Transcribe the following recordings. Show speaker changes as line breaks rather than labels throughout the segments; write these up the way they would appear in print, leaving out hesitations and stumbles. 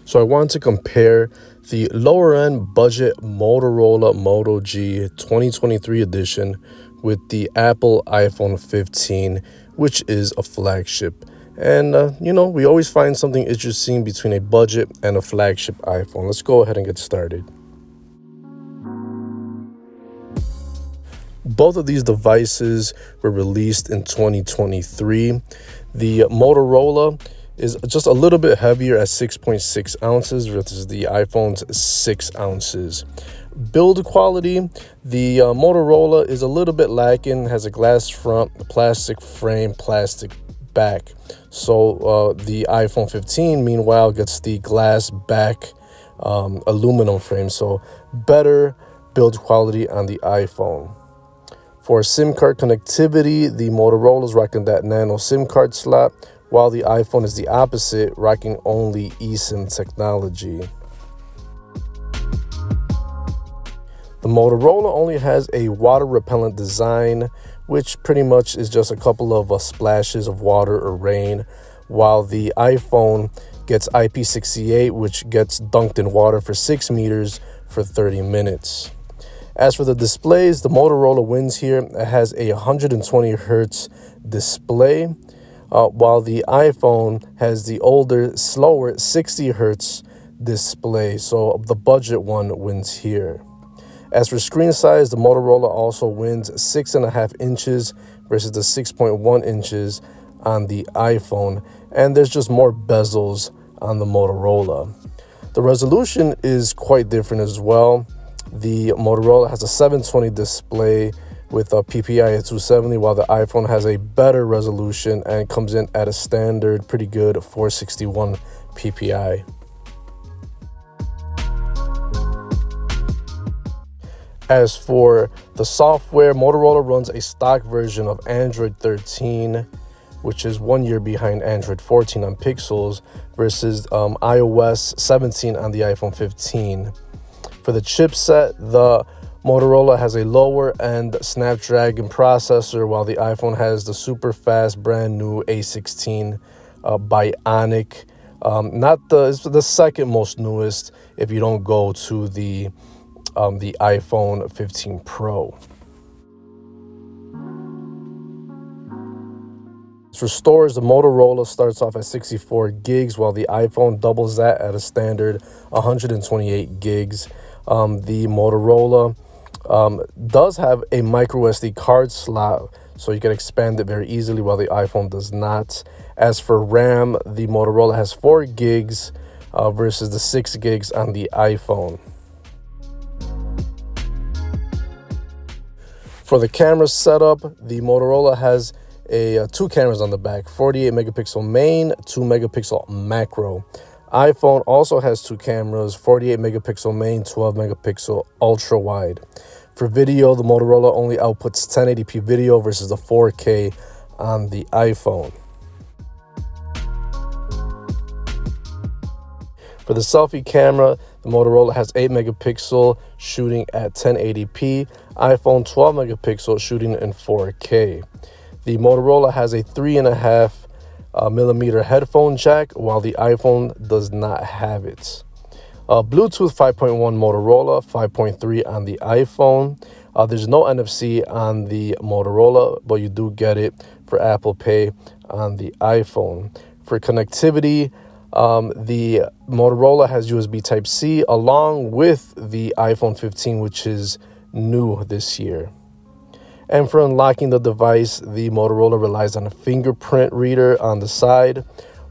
So I wanted to compare the lower end budget Motorola Moto G 2023 edition with the Apple iPhone 15, which is a flagship. And, we always find something interesting between a budget and a flagship iPhone. Let's go ahead and get started. Both of these devices were released in 2023. The Motorola is just a little bit heavier at 6.6 ounces versus the iPhone's 6 ounces. Build quality, the Motorola is a little bit lacking, has a glass front, plastic frame, plastic back. So the iPhone 15, meanwhile, gets the glass back aluminum frame. So better build quality on the iPhone. For SIM card connectivity, the Motorola is rocking that nano SIM card slot, while the iPhone is the opposite, rocking only eSIM technology. The Motorola only has a water-repellent design, which pretty much is just a couple of splashes of water or rain, while the iPhone gets IP68, which gets dunked in water for 6 meters for 30 minutes. As for the displays, the Motorola wins here. It has a 120 hertz display, while the iPhone has the older, slower 60 hertz display. So the budget one wins here. As for screen size, the Motorola also wins 6.5 inches versus the 6.1 inches on the iPhone. And there's just more bezels on the Motorola. The resolution is quite different as well. The Motorola has a 720 display with a PPI at 270, while the iPhone has a better resolution and comes in at a standard, pretty good 461 PPI. As for the software, Motorola runs a stock version of Android 13, which is 1 year behind Android 14 on Pixels, versus iOS 17 on the iPhone 15. For the chipset, the Motorola has a lower-end Snapdragon processor, while the iPhone has the super fast, brand new A16 Bionic. It's the second most newest if you don't go to the iPhone 15 Pro. For storage, the Motorola starts off at 64 gigs, while the iPhone doubles that at a standard 128 gigs. The Motorola does have a micro SD card slot, so you can expand it very easily, while the iPhone does not. As for RAM, the Motorola has 4 gigs versus the 6 gigs on the iPhone. For the camera setup, the Motorola has two cameras on the back, 48 megapixel main, 2 megapixel macro. iPhone also has 2 cameras, 48 megapixel main, 12 megapixel ultra wide. For video, the Motorola only outputs 1080p video versus the 4K on the iPhone. For the selfie camera, the Motorola has 8 megapixel shooting at 1080p, iPhone 12 megapixel shooting in 4K. The Motorola has a 3.5 millimeter headphone jack, while the iPhone does not have it. Bluetooth 5.1 Motorola, 5.3 on the iPhone. There's no NFC on the Motorola, but you do get it for Apple Pay on the iPhone. For connectivity, the Motorola has USB Type-C along with the iPhone 15, which is new this year. And for unlocking the device, the Motorola relies on a fingerprint reader on the side,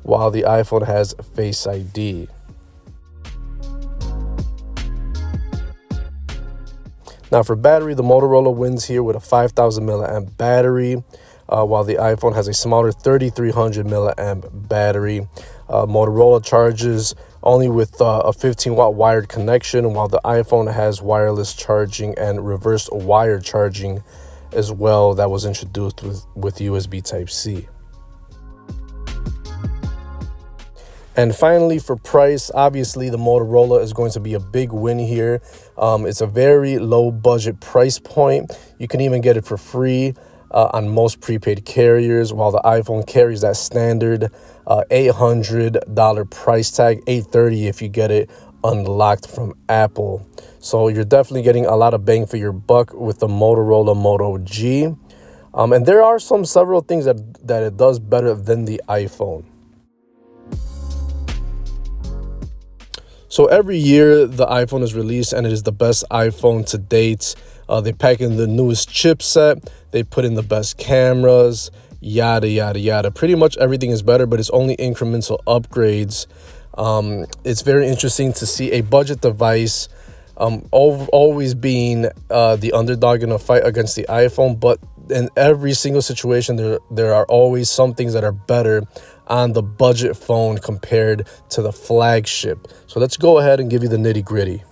while the iPhone has Face ID. Now for battery, the Motorola wins here with a 5,000 milliamp battery, while the iPhone has a smaller 3,300 milliamp battery. Motorola charges only with a 15-watt wired connection, while the iPhone has wireless charging and reverse wire charging as well that was introduced with USB Type-C. And finally, for price, obviously the Motorola is going to be a big win here. It's a very low budget price point. You can even get it for free on most prepaid carriers, while the iPhone carries that standard $800 price tag, $830 if you get it unlocked from Apple. So you're definitely getting a lot of bang for your buck with the Motorola Moto G. And there are several things that it does better than the iPhone. So every year the iPhone is released and it is the best iPhone to date. They pack in the newest chipset, they put in the best cameras, yada, yada, yada. Pretty much everything is better, but it's only incremental upgrades. It's very interesting to see a budget device always being the underdog in a fight against the iPhone, but in every single situation, there are always some things that are better on the budget phone compared to the flagship. So let's go ahead and give you the nitty gritty.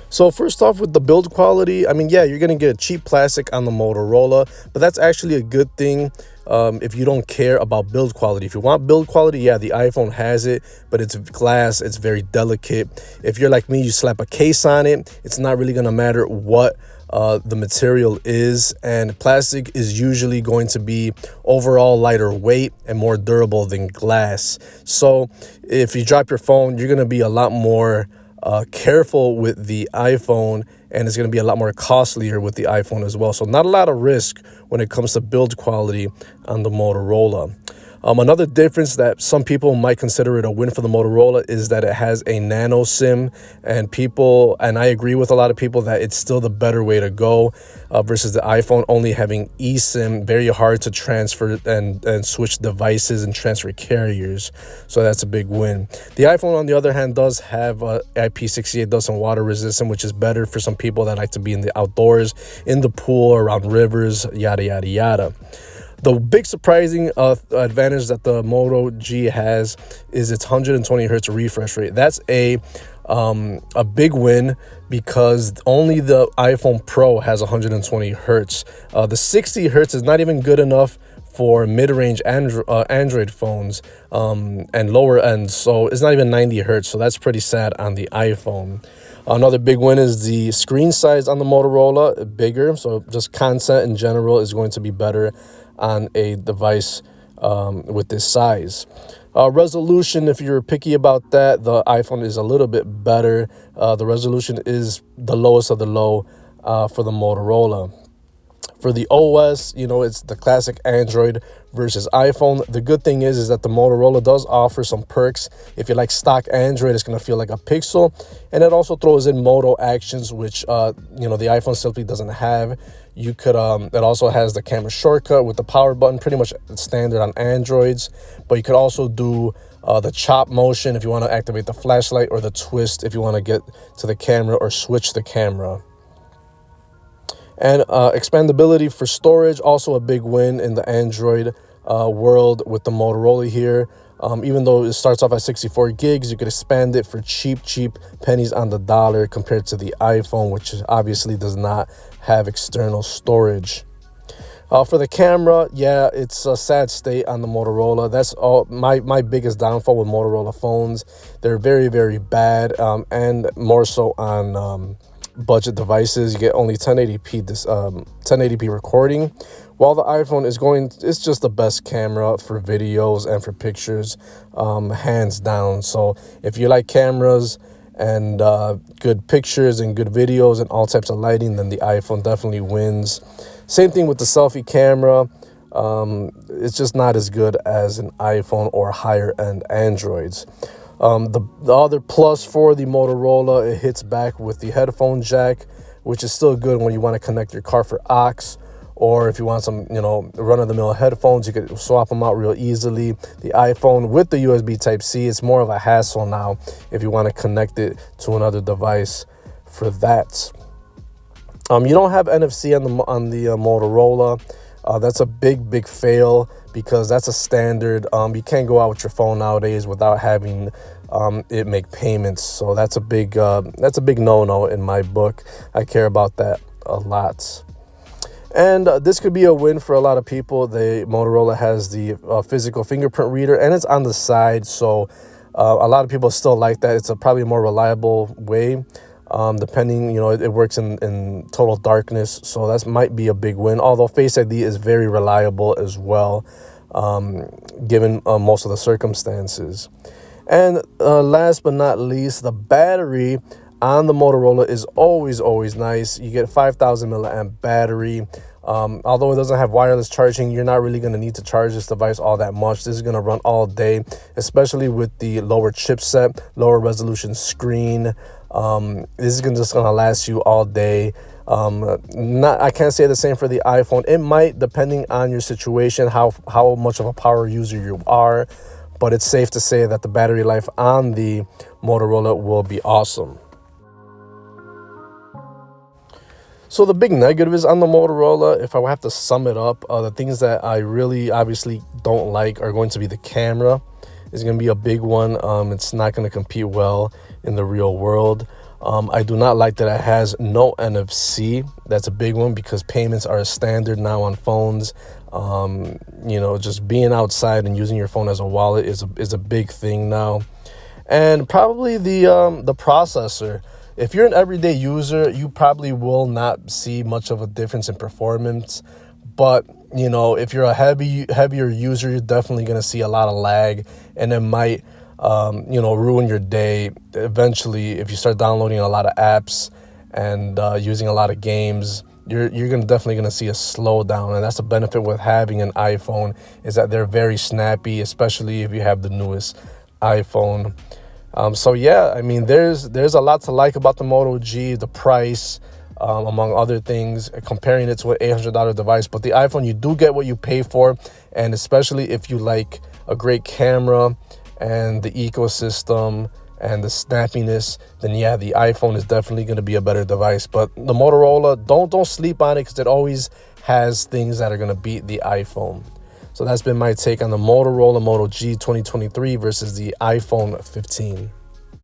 So first off, with the build quality, I mean, yeah, you're going to get cheap plastic on the Motorola, but that's actually a good thing if you don't care about build quality. If you want build quality, yeah, the iPhone has it, but it's glass, it's very delicate. If you're like me, you slap a case on it, it's not really going to matter what the material is, and plastic is usually going to be overall lighter weight and more durable than glass. So if you drop your phone, you're going to be a lot more careful with the iPhone, and it's going to be a lot more costlier with the iPhone as well. So not a lot of risk when it comes to build quality on the Motorola. Another difference that some people might consider it a win for the Motorola is that it has a nano SIM, and I agree with a lot of people that it's still the better way to go versus the iPhone only having eSIM. Very hard to transfer and switch devices and transfer carriers, so that's a big win. The iPhone, on the other hand, does have IP68, does some water resistant, which is better for some people that like to be in the outdoors, in the pool, around rivers, yada, yada, yada. The big surprising advantage that the Moto G has is its 120 hertz refresh rate. That's a big win because only the iPhone Pro has 120 hertz. The 60 hertz is not even good enough for mid-range Android phones and lower end, so it's not even 90 hertz, so that's pretty sad on the iPhone. Another big win is the screen size on the Motorola, bigger, so just content in general is going to be better on a device with this size. Resolution, if you're picky about that, the iPhone is a little bit better. The resolution is the lowest of the low for the Motorola. For the OS, it's the classic Android versus iPhone. The good thing is that the Motorola does offer some perks. If you like stock Android, it's going to feel like a Pixel. And it also throws in Moto actions, which, the iPhone simply doesn't have. You could, it also has the camera shortcut with the power button, pretty much standard on Androids. But you could also do the chop motion if you want to activate the flashlight, or the twist if you want to get to the camera or switch the camera. And expandability for storage, also a big win in the Android world with the Motorola here. Even though it starts off at 64 gigs, you could expand it for cheap pennies on the dollar compared to the iPhone, which obviously does not have external storage. For the camera, yeah, it's a sad state on the Motorola. That's all my biggest downfall with Motorola phones. They're very, very bad, and more so on budget devices. You get only 1080p recording, while the iPhone it's just the best camera for videos and for pictures, hands down. So if you like cameras and good pictures and good videos and all types of lighting, then the iPhone definitely wins. Same thing with the selfie camera. It's just not as good as an iPhone or higher end Androids. The other plus for the Motorola, it hits back with the headphone jack, which is still good when you want to connect your car for aux, or if you want some, run-of-the-mill headphones, you could swap them out real easily. The iPhone with the USB Type-C, it's more of a hassle now if you want to connect it to another device for that. You don't have NFC on the Motorola. That's a big fail, because that's a standard. You can't go out with your phone nowadays without having it make payments. So that's a big no-no in my book. I care about that a lot. And this could be a win for a lot of people. The Motorola has the physical fingerprint reader, and it's on the side. So a lot of people still like that. It's probably a more reliable way. Depending, it works in total darkness, so that might be a big win. Although Face ID is very reliable as well, given most of the circumstances. And last but not least, the battery on the Motorola is always nice. You get 5,000 milliamp battery. Although it doesn't have wireless charging, you're not really going to need to charge this device all that much. This is going to run all day, especially with the lower chipset, lower resolution screen. This is just going to last you all day. I can't say the same for the iPhone. It might, depending on your situation, how much of a power user you are, but it's safe to say that the battery life on the Motorola will be awesome. So the big negatives on the Motorola, if I have to sum it up, the things that I really obviously don't like are going to be the camera. It's going to be a big one. It's not going to compete well in the real world. I do not like that it has no NFC. That's a big one because payments are a standard now on phones. Just being outside and using your phone as a wallet is a big thing now. And probably the processor. If you're an everyday user, you probably will not see much of a difference in performance. But, if you're a heavier user, you're definitely going to see a lot of lag, and it might, ruin your day. Eventually, if you start downloading a lot of apps and using a lot of games, you're definitely going to see a slowdown. And that's the benefit with having an iPhone, is that they're very snappy, especially if you have the newest iPhone. There's a lot to like about the Moto G, the price, among other things, comparing it to an $800 device. But the iPhone, you do get what you pay for, and especially if you like a great camera and the ecosystem and the snappiness, then yeah, the iPhone is definitely going to be a better device. But the Motorola, don't sleep on it, because it always has things that are going to beat the iPhone. So that's been my take on the Motorola Moto G 2023 versus the iPhone 15.